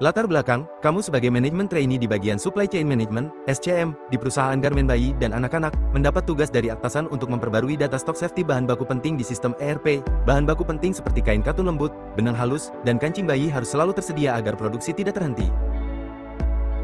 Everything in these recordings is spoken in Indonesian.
Latar belakang, kamu sebagai manajemen trainee di bagian Supply Chain Management, SCM, di perusahaan garmen bayi dan anak-anak, mendapat tugas dari atasan untuk memperbarui data stok safety bahan baku penting di sistem ERP. Bahan baku penting seperti kain katun lembut, benang halus, dan kancing bayi harus selalu tersedia agar produksi tidak terhenti.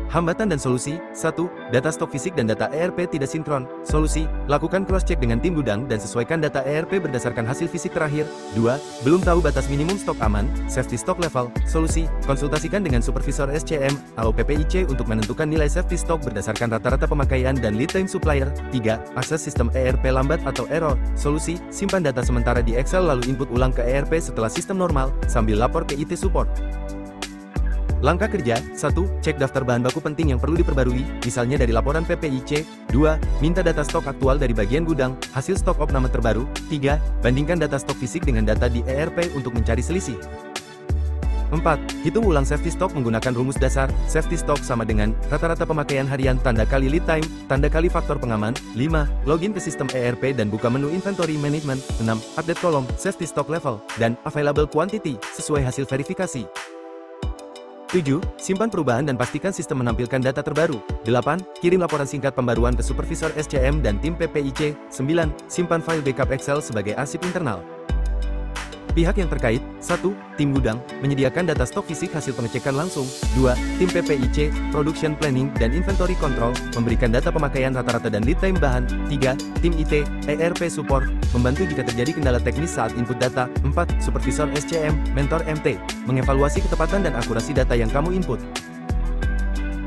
Hambatan dan solusi. 1. Data stok fisik dan data ERP tidak sinkron. Solusi, lakukan cross-check dengan tim gudang dan sesuaikan data ERP berdasarkan hasil fisik terakhir. 2. Belum tahu batas minimum stok aman, safety stock level. Solusi, konsultasikan dengan supervisor SCM atau PPIC untuk menentukan nilai safety stock berdasarkan rata-rata pemakaian dan lead time supplier. 3. Akses sistem ERP lambat atau error. Solusi, simpan data sementara di Excel lalu input ulang ke ERP setelah sistem normal, sambil lapor ke IT support. Langkah kerja. 1. Cek daftar bahan baku penting yang perlu diperbarui, misalnya dari laporan PPIC. 2. Minta data stok aktual dari bagian gudang, hasil stok opname terbaru. 3. Bandingkan data stok fisik dengan data di ERP untuk mencari selisih. 4. Hitung ulang safety stock menggunakan rumus dasar. Safety stock sama dengan rata-rata pemakaian harian tanda kali lead time, tanda kali faktor pengaman. 5. Login ke sistem ERP dan buka menu inventory management. 6. Update kolom safety stock level dan available quantity sesuai hasil verifikasi. 7. Simpan perubahan dan pastikan sistem menampilkan data terbaru. 8. Kirim laporan singkat pembaruan ke supervisor SCM dan tim PPIC. 9. Simpan file backup Excel sebagai arsip internal. Pihak yang terkait. 1. Tim gudang, menyediakan data stok fisik hasil pengecekan langsung. 2. Tim PPIC, production planning dan inventory control, memberikan data pemakaian rata-rata dan lead time bahan. 3. Tim IT, ERP support, membantu jika terjadi kendala teknis saat input data. 4. Supervisor SCM, mentor MT, mengevaluasi ketepatan dan akurasi data yang kamu input.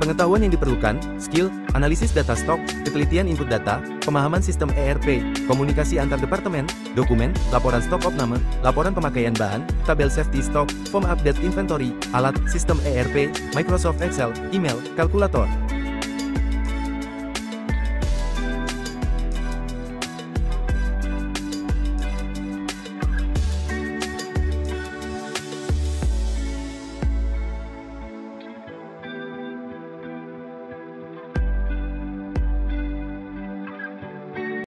Pengetahuan yang diperlukan, skill, analisis data stok, ketelitian input data, pemahaman sistem ERP, komunikasi antar departemen, dokumen, laporan stok opname, laporan pemakaian bahan, tabel safety stock, form update inventory, alat, sistem ERP, Microsoft Excel, email, kalkulator.